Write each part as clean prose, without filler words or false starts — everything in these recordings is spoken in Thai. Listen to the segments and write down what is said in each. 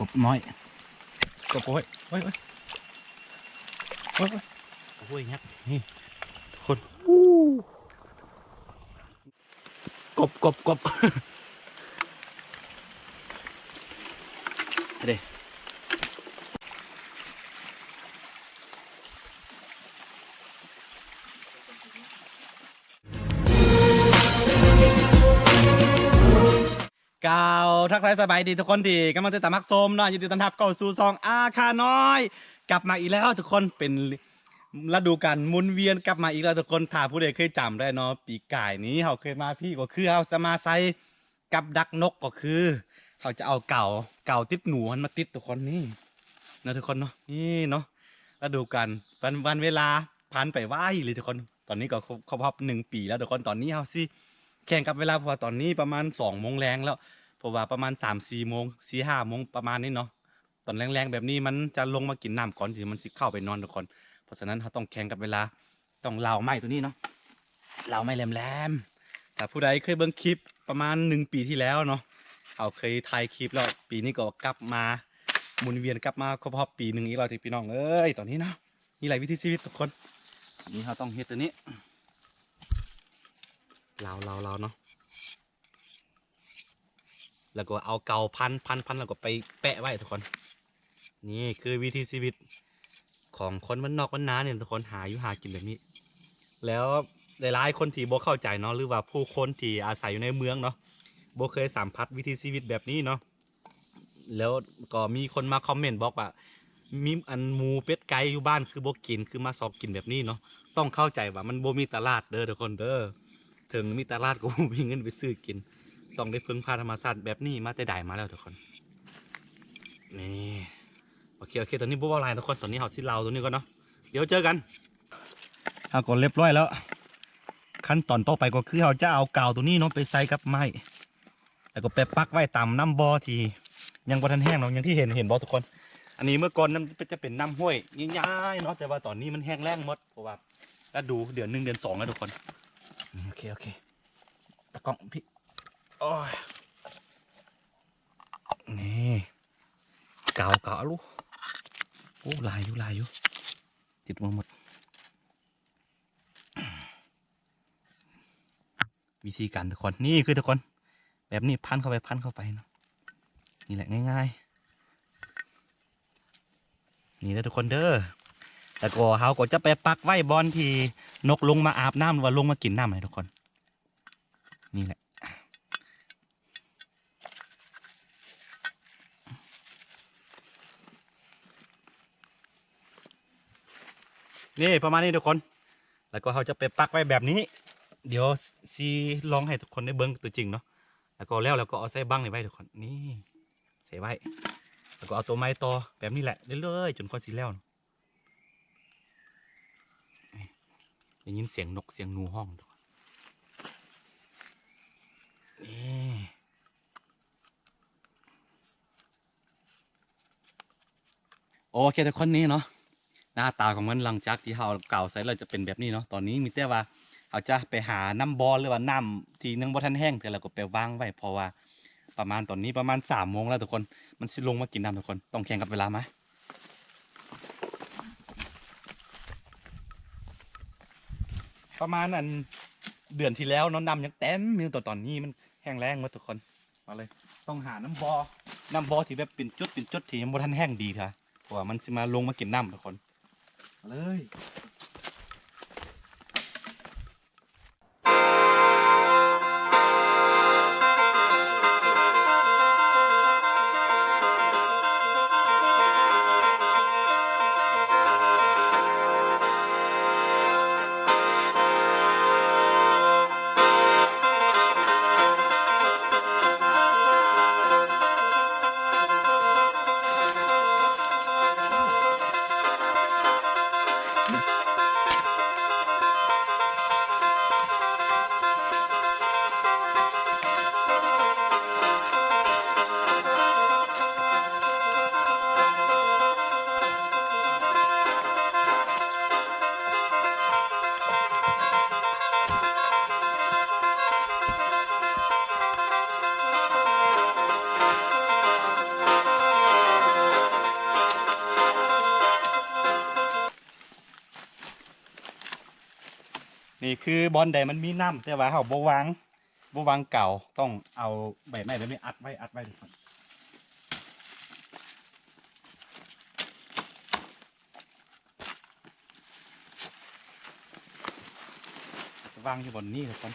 กบน้อยกบโอ้ยโอ้ยโอ้ยโอ้ยยักษ์นี่คนกบเด้กล่าวทักทายสบายดีทุกคนดีกำลังจะตามมักโซมเนาะยินดีต้อนรับเข้าสู่ซองอาคาน้อยกลับมาอีกแล้วทุกคนเป็นฤดูกาลหมุนเวียนกลับมาอีกแล้วทุกคนถ้าผู้ใดเคยจำได้เนาะปีก่ายนี้เขาเคยมาพี่ก็คือเขาจะมาใส่กับดักนกก็คือเขาจะเอาเก่าติดหนูมันมาติดทุกคนนี่นะทุกคนเนาะนี่เนาะฤดูกาลวันเวลาผ่านไปไวเลยทุกคนตอนนี้ก็ครบ1 ปีแล้วทุกคนตอนนี้เขาสิแข่งกับเวลาเพอตอนนี้ประมาณ2 โมงแรงแล้วเพราะว่าประมาณ3-4 โมง4-5 โมงประมาณนี้เนาะตอนแรงๆแบบนี้มันจะลงมากินน้ำก่อนที่มันสิเข้าไปนอนทุกคนเพราะฉะนั้นเขาต้องแข่งกับเวลาต้องเหลาไม้ตัวนี้เนาะเหลาไม้แหลมๆแต่ผู้ใดเคยเบิ่งคลิปประมาณ1 ปีที่แล้วเนาะเขาเคยถ่ายคลิปแล้วปีนี้ก็กลับมาหมุนเวียนกลับมาครบปีหนึ่งอีกแล้วที่พี่น้องเอ้ยตอนนี้เนาะมีหลายวิธีชีวิตทุกคนอันนี้เขาต้องเฮ็ดตัวนี้เหลาเนาะแล้วก็เอาเกาพันแล้วก็ไปแปะไว้ทุกคนนี่คือวิธีชีวิตของคนบ้านนอกบ้านนาเนี่ยทุกคนหากินแบบนี้แล้วหลายๆคนที่บ่เข้าใจเนาะหรือว่าผู้คนที่อาศัยอยู่ในเมืองเนาะบ่เคยสัมผัสวิธีชีวิตแบบนี้เนาะแล้วก็มีคนมาคอมเมนต์บอกว่ามีอันหมูเป็ดไก่อยู่บ้านคือบ่กินคือมาสอบกินแบบนี้เนาะต้องเข้าใจว่ามันบ่มีตลาดเด้อทุกคนเด้อถึงมีตลาดก็บ่มีเงินไปซื้อกินต้องได้พึ่งพาธรรมชาติแบบนี้มาแต่ใดมาแล้วทุกคนนี่โอเคตอนนี้บ่ว่าอะไรทุกคนตอนนี้เฮาสิเล่าตัวนี้ก่อนเนาะเดี๋ยวเจอกันถ้ากดเรียบร้อยแล้วขั้นตอนต่อไปก็คือเราจะเอากาวตัวนี้เนาะไปใส่กับไม้แล้วก็ไปปักไว้ตามน้ำบ่อที่ยังบ่ทันแห้งเนาะอย่างที่เห็นบ่ทุกคนอันนี้เมื่อก่อนนั้นจะเป็นน้ำห้วยง่ายๆเนาะแต่ว่าตอนนี้มันแห้งแล้งหมดเพราะว่าก็ดูเดือน1 เดือน 2แล้วทุกคนโอเคตะกล้องพี่โอ้ยนี่กาวลูกโอ้ลายอยู่ติดมาหมดวิธีการทุกคนนี่คือทุกคนแบบนี้พันเข้าไปเนาะนี่แหละง่ายๆนี่นะทุกคนเด้อแต่ก็เขาก็จะไปปักไว้บอนที่นกลงมาอาบน้ำหรือว่าลงมากินน้ำเลยทุกคนนี่แหละนี่ประมาณนี้ทุกคนแล้วก็เขาจะไปปักไว้แบบนี้เดี๋ยวซีลองให้ทุกคนได้เบิ้งตัวจริงเนาะแล้วก็เอาใส่บังไว้ทุกคนนี่ใส่ไว้แล้วก็เอาตัวไม้ต่อแบบนี้แหละเรื่อยๆจนกว่าสีแล้วได้ยินเสียงนกเสียงหนูห้องทุกคนนี่โอเคทุกคนนี้เนาะหน้าตาของมันหลังจากที่เราเก่าใส่เราจะเป็นแบบนี้เนาะตอนนี้มีแต่ว่าเราจะไปหาน้ำบอลหรือว่าน้ำที่นึงบ่ทันแห้งแต่เราก็ไปวางไว้เพราะว่าประมาณตอนนี้ประมาณ3 โมงแล้วทุกคนมันสิลงมากินน้ำทุกคนต้องแข่งกับเวลาไหมประมาณนั้นเดือนที่แล้วน้ำยังเต็มมีตอนนี้มันแห้งแล้งหมดทุกคนมาเลยต้องหาน้ำบอที่แบบเป็นจุดที่ยังบ่ทันแห้งดีค่ะเพราะว่ามันสิมาลงมากินน้ำทุกคนมาเลย นี่คือบอลใดมันมีน้ำแต่ว่าเขาบวางเก่าต้องเอาใบไม้แบบนี้อัดไว้ทุกคนวางอยู่บนนี้ทุกคน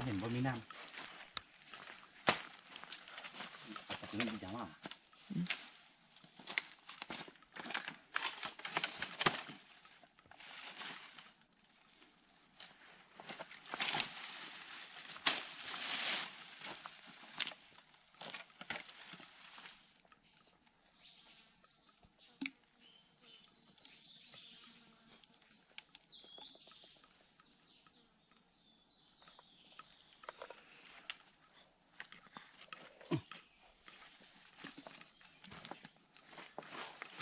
เห็นว่ามีน้ำแต่ที่นั่นดีจังว่ะ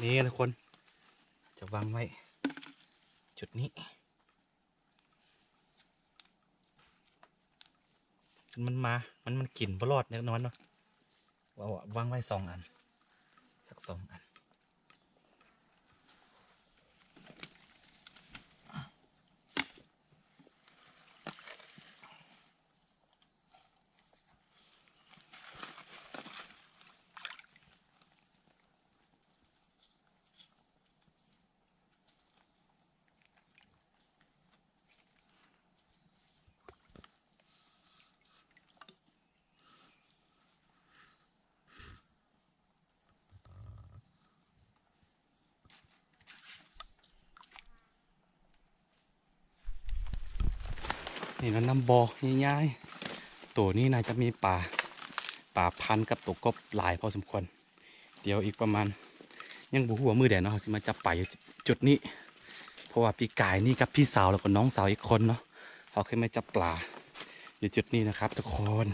นี่ทุกคนจะวางไว้จุดนี้มันมามันกลิ่นบลอดแน่นอนเนาะวางไว้2 อันสัก2 อันนี่นะน้ำบอง่ายๆตัวนี้น่าจะมีป่าพันกับตัวกบหลายพอสมควรเดี๋ยวอีกประมาณยังบุหัวมือแดดเนาะสิมาจับปลาอยู่จุดนี้เพราะว่าพี่กายนี่กับพี่สาวแล้วก็น้องสาวอีกคนเนาะเขาเคยมาจับปลาอยู่จุดนี้นะครับทุกคน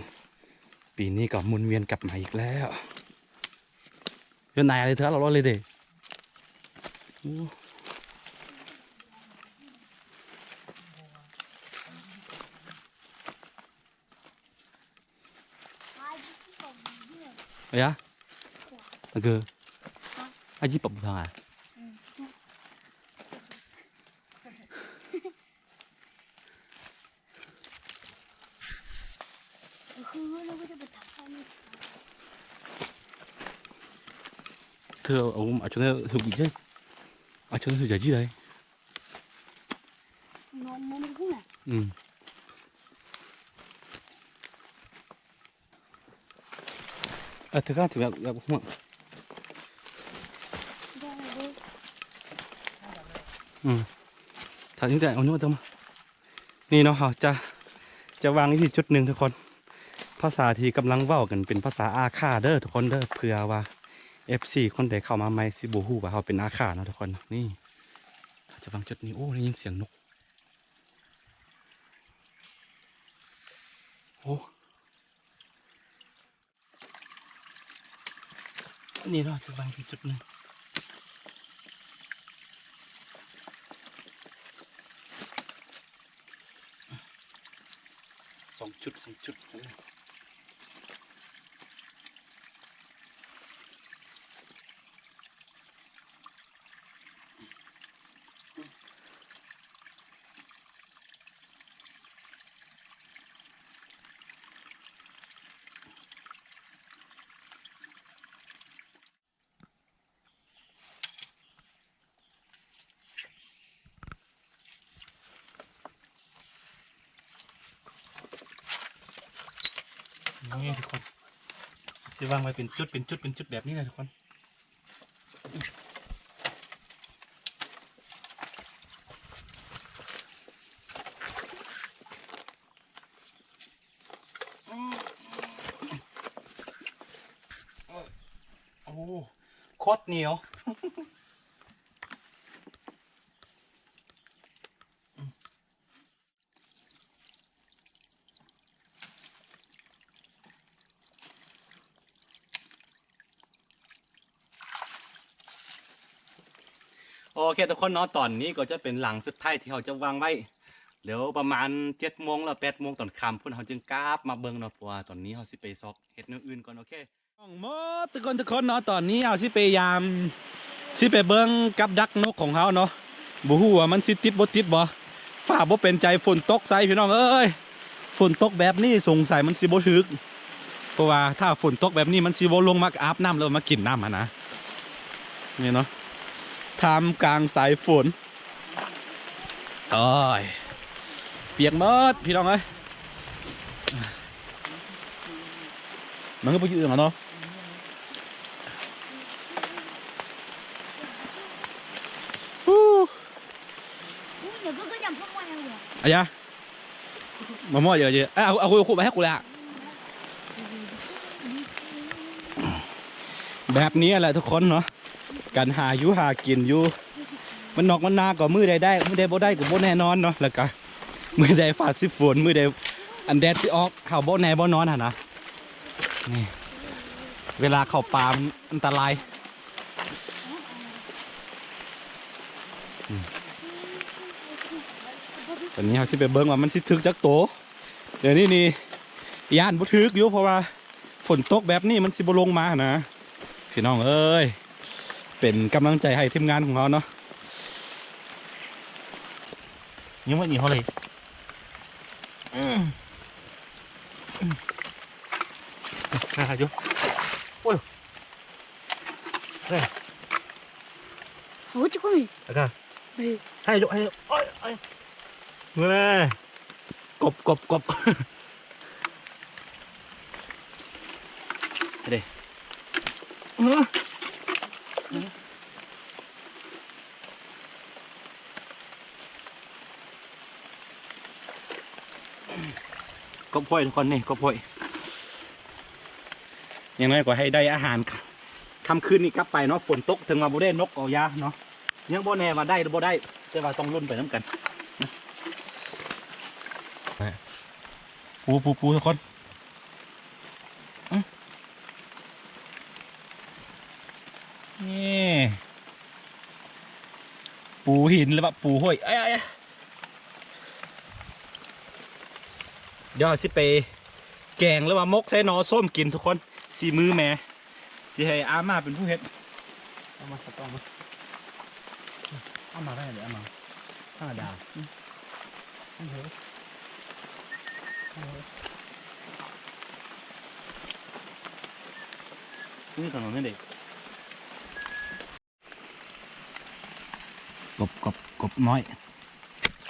ปีนี้ก็หมุนเวียนกลับมาอีกแล้วเรื่องนายอะไรเถอะเราเลยเด้เอ้ยอะคืออาชีพปะทางอ่ะthưa ông ở chỗ này thuộc gì chứ ở chỗ này thuộc gì đấy ừ thực ra thì là không ạ ừ thật những cái ông nhớ tâmนี่เนาะเขาจะวางที่จุดหนึ่งทุกคนภาษาที่กำลังเว้ากันเป็นภาษาอาค่าเด้อทุกคนเด้อเผื่อว่า FC คนใดเข้ามาใหม่สิบ่ฮู้ว่าเขาเป็นอาค่าเนาะทุกคนนี่เขาจะวางจุดนี้โอ้ได้ยินเสียงนกโอ้นี่เราจะวางที่จุดหนึ่ง2 จุดนี่ทุกคนสิวางไว้เป็นจุดแบบนี้เลยทุกคนโอ้โคตรเหนียวโอเคทุกคนเนาะตอนนี้ก็จะเป็นหลังสุดท้ายที่เขาจะวางไว้เดี๋ยวประมาณ7 โมงแล้ว8 โมงตอนค่ำพุ่นเขาจึงกราบมาเบิ่งเนาะเพราะว่าตอนนี้เขาสิไปซอกเฮ็ดเนื้ออื่นก่อนโอเคหมดทุกคนเนาะตอนนี้เอาสิไปยามสิไปเบิ่งกับดักนกของเขาเนาะ บ่ฮู้ว่ามันสิติดบ่ติดบ่ฟ้าบ่เป็นใจฝนตกใส่พี่น้องเอ้ยฝนตกแบบนี้สงสัยมันสิบ่ถึกเพราะว่าถ้าฝนตกแบบนี้มันสิบ่ลงมาอาบน้ำแล้วมากินน้ำนะนี่เนาะท่ามกลางสายฝนโอ้ยเปียกหมดพี่น้องเอ้ยมันก็ไปยืดมาเนาะอะไรอะมาหม้อเยอะๆเอาคุยไปให้กูเลยอะแบบนี้แหละทุกคนเนาะการหาอยู่หากินอยู่มันนอกมันนาก็มือใดได้มือใดบ่ได้ก็บ่แน่นอนเนาะแล้วก็มือใดฝาดสิฝนมือใดอันแดดสิออกเห่าบ่แน่บ่นอนนะนี่เวลาเข้าป่ามันอันตรายตอนนี้เขาสิไปเบิ้งว่ามันสิถึกจักโตเดี๋ยวนี้ย่านบ่ถึกอยู่เพราะว่าฝนตกแบบนี้มันสิบ่ลงมานะพี่น้องเอ้ยเป็นกำลังใจให้ทีมงานของเราเนาะยังไม่หนีเขาเลยอยู่โอ้ยเฮ้ยโอ้จุ๊กนี่แล้วก็ให้ลูกให้โอ้ยเมื่อกบเดี๋ยวกบพ่อยทุกคนนี่กบพ่อยยังไงก็ให้ได้อาหารคำคืนนี้กลับไปเนาะฝนตกถึงมาบ่ได้นกเอายาเนาะยังบ่แน่ว่าได้หรือบ่ได้แต่ว่าต้องลุ้นไปน้ำกันปูทุกคนนี่ปูหินหรือว่าปูห้วยเดี๋ยวสิไปแกงหรือว่ามกใส่นอส้มกินทุกคนสีมือแม่สิให้อาม่าเป็นผู้เฮ็ดเอามาสต้องเอามาได้หรือเอามาธรรมดานี่ขนมนี่เด็กกบน้อย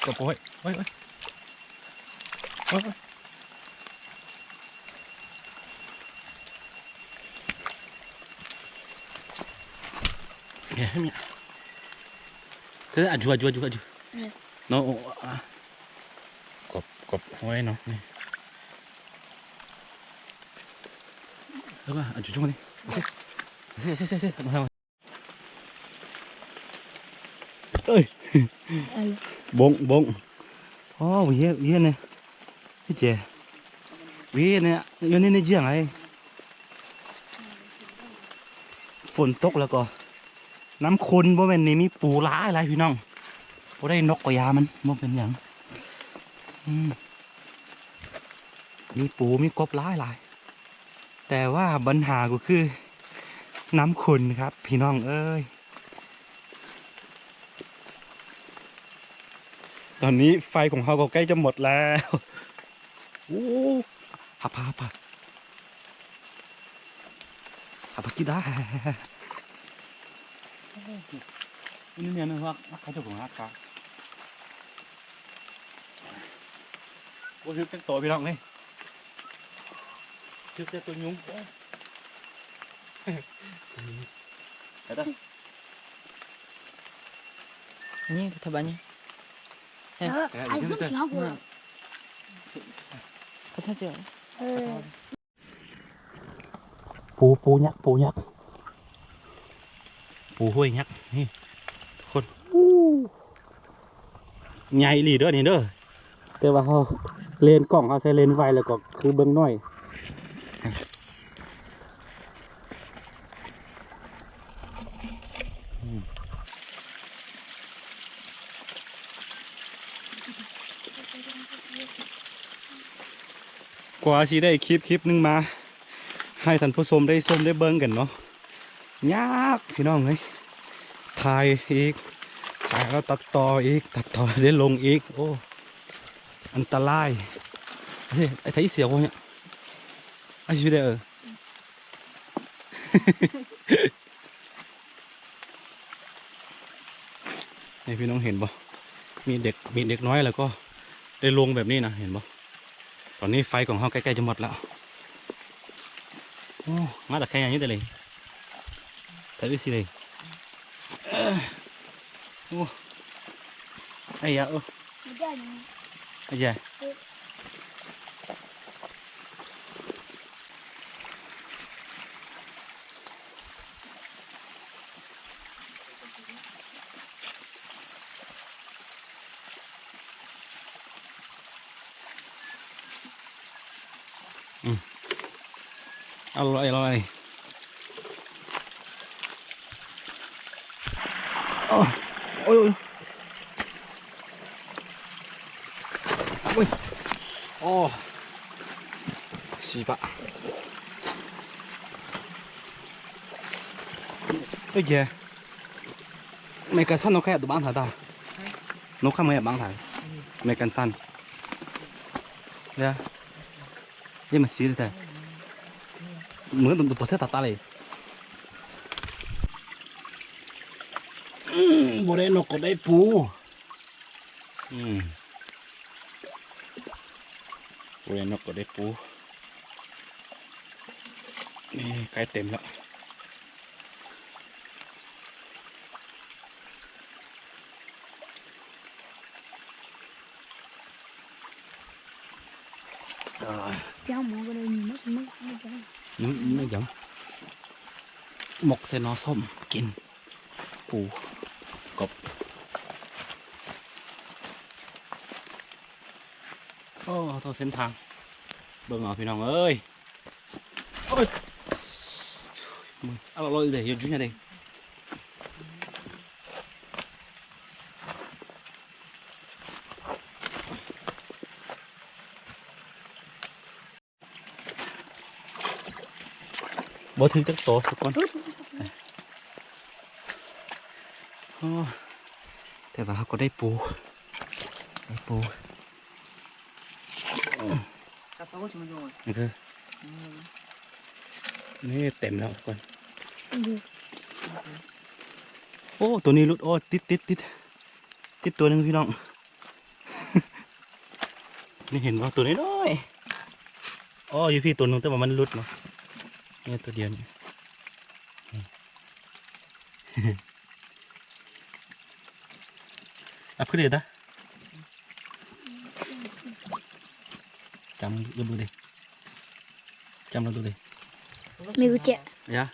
กบโอ้ยเฮ้ยเฮ้ยเธออาจูเนาะกบโอ้ยเนาะนี่แล้วก็อาจูจุ๊กนี่เซ่มาทำเอ้ยบงอ๋อวิ่งเนี่ยพี่เจวิ่งเนี่ยอยู่นี่เจียงไงฝนตกแล้วก็น้ำคุณบ่เป็นนี่มีปูร้าอะไรพี่น้องบ่ได้นกกว่ายามันบ่เป็นอย่างมีปูมีกบร้าหลายแต่ว่าปัญหาก็คือน้ำคุณครับพี่น้องเอ้ยตอนนี้ไฟของเราก็ใกล้จะหมดแล้วโอ้หับกินได้นี่เนี่ยนะว่าเขาจะของรักครับโอ้ยทึกตัวพี่น้องนี่ทึกตัวยุ้งเห็นไหมนี่ทำไมเนี่ยไอ้ซุ่มเขียวกูเขาถ้าเจอปูยักษ์ปูห้วยยักษ์นี่คนใหญ่หลีเด้อนี่เด้อแต่ว่าเขาเลนกล่องเขาใช้เลนไวแล้วก็คือเบิ้งน้อยกว่าสิได้คลิปนึงมาให้ท่านผู้ชมได้เบิ้งกันเนาะยากพี่น้องเลยถ่ายอีก ไปแล้วตัดต่ออีกตัดต่อได้ลงอีกโอ้อันตรายไอ้ไทยเสียวเนี่ยไอ้ชีวิตนี่พี่น้องเห็นบ่มีเด็กน้อยแล้วก็ได้ลงแบบนี้นะเห็นบ่ตอนนี้ไฟของเขาใกล้ๆจะหมดแล้วโอ้มาแต่แค่อย่างนี้แต่เลยแต่ดูสิเลยโอ้ไอ้ยาโอ้ Ada ni. ไอ้ยาอร่อยอร่อยโอ้ยโอ้ยโอ้ยโอ้สีบะเอ้ยเจ้ไม่กันสั้นนกแค่ตัวบ้านถ่ายตานกข้ามไม่บ้านถ่ายไม่กันสั้นเนี่ยยังมันสีเลยแต่เหมือนตัวเท่าตาเลยบ่ได้นกก็ได้ปูบ่ได้นกก็ได้ปูนี่ใกล้เต็มแล้วJangan mau kena ni mas. ไม่หยำหมกเสนอส้มกินปูกบโอ้ตัวเส้นทางเบิ่งเอาพี่น้องเอ้ยโอ้ยมึงเอาเราเลยยุ่งยังไงบ่ถึงจักโตทุกคนโอ้แต่ว่าเขาก็ได้ปูนี่คือนี่เต็มแล้วทุกคนโอ้ตัวนี้รุดโอ้ติดตัวหนึ่งพี่น้อง นี่เห็นว่าตัวนี้น้อยอ๋ออยู่พี่ตัวนึงแต่ว่ามันรุดเนาะนี่ตัวเดียวนี่อ่ะขึ้นเลยตาจำดูดิจำเราดูดิ Minggu cek. Ya,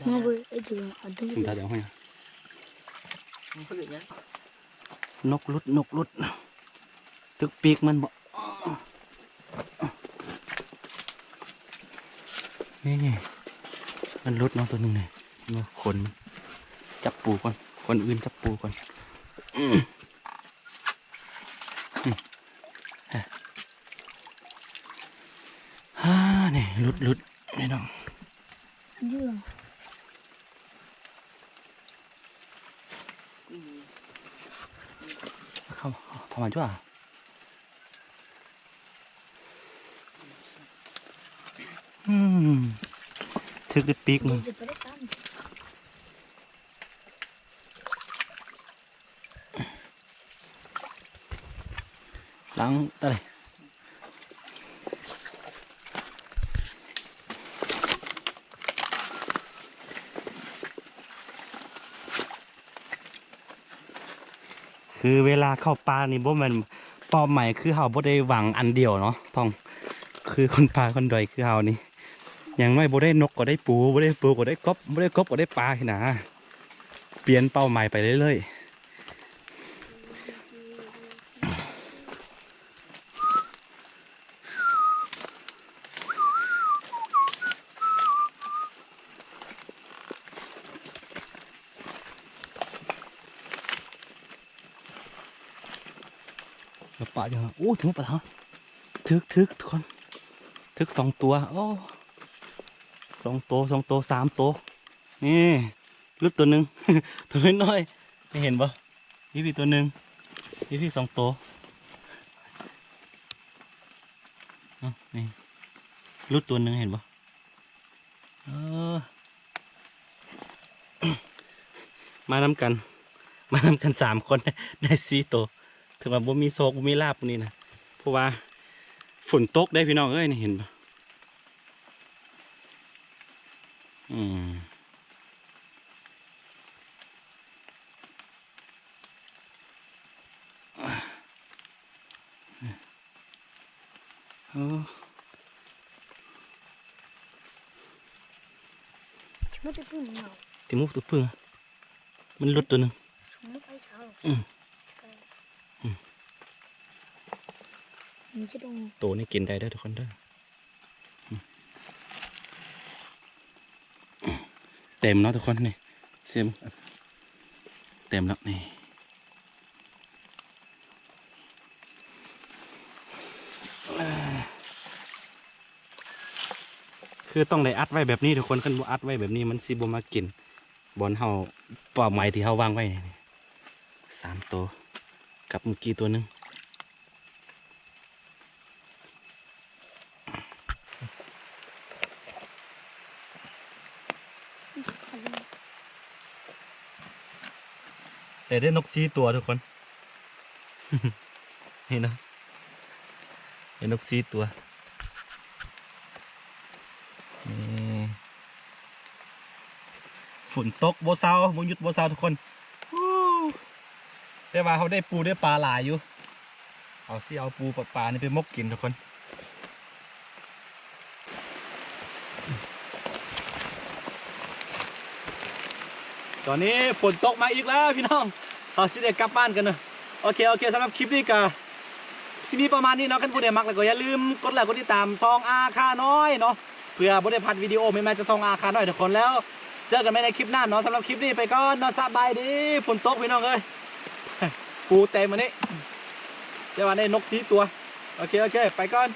Mau itu ada. chúng ta đéo hay nốc lút thức piếcมันบ่นี่มันลดเนาะตัวหนึ่งเนี่ยมาคนจับปูก่อนคนอื่นจับปูก่อนนี่ลุดไม่ต้อง Dia. เข้าทำไมจ้าทึกได้ปีกมึง ล้างอะไรคือเวลาเข้าป่านี่บ่แม่นเป้าหมายคือเฮาบ่ได้หวังอันเดียวเนาะต้องคือคนป่าคนดอยคือเฮานี่อย่างน้อยบ่ได้นกก็ได้ปูบ่ได้ปูก็ได้กบบ่ได้กบก็ได้ปลาที่นะเปลี่ยนเป้าหมายไปเรื่อยๆแล้วปลาอยู่โอ้ถึงปลาทึกทุกคนทึก2 ตัวโอ้2 ตัว3 ตัวนี่ลุดตัวหนึ่ง ตัวน้อยๆไม่เห็นปะ พี่ตัวหนึ่งพี่2 ตัวนี่รุดตัวหนึ่งเห็นปะมานำกัน3 คนได้4 ตัวถึงว่าบ่มีโซกบ่มีลาบนี่นะเพราะว่าฝนตกได้พี่น้องเอ้ยนี่เห็นปะไม่ได้พูดเงา ติมุกตัวพึ่งมันรุดตัวหนึ่ง ไม่ไปเช้ามันจะต้อง ตัวนี้กินได้เด้อทุกคนเด้อเต็มเนาะทุกคนนี่เสียมเต็มแล้วนี่คือต้องได้อัดไว้แบบนี้ทุกคนคันบ่อัดไว้แบบนี้มันสิบ่มากินบอลเฮาเป้าหมายที่เฮาวางไว้นี่3 ตัวกับเมื่อกี้ตัวหนึ่งแต่ได้นก4 ตัวทุกคน เห็นนะได้นก4 ตัวนี่ฝนตกโบเซาโบหยุดโบเซาทุกคนแต่ว่าเขาได้ปูได้ปลาหลายอยู่เอาปูปลานี่ไปมกกินทุกคนตอนนี้ฝนตกมาอีกแล้วพี่น้องเขาสิได้กลับบ้านกันเนอะโอเคสำหรับคลิปนี้ก็สิมีประมาณนี้เนาะกันผู้ใดมักแล้วก็อย่าลืมกดไลค์กดติดตามซองอาคาน้อยเนาะเพื่อบได้พัดวิดีโอไม่แม้จะซองอาคาน้อยทุกคนแล้วเจอกันในคลิปหน้าเนาะสำหรับคลิปนี้ไปก่อนเนาะสบายดีฝนตกพี่น้องเอ้ยปูเต็มมานี่เดี๋ยววันนี้นก4 ตัวโอเคไปก่อน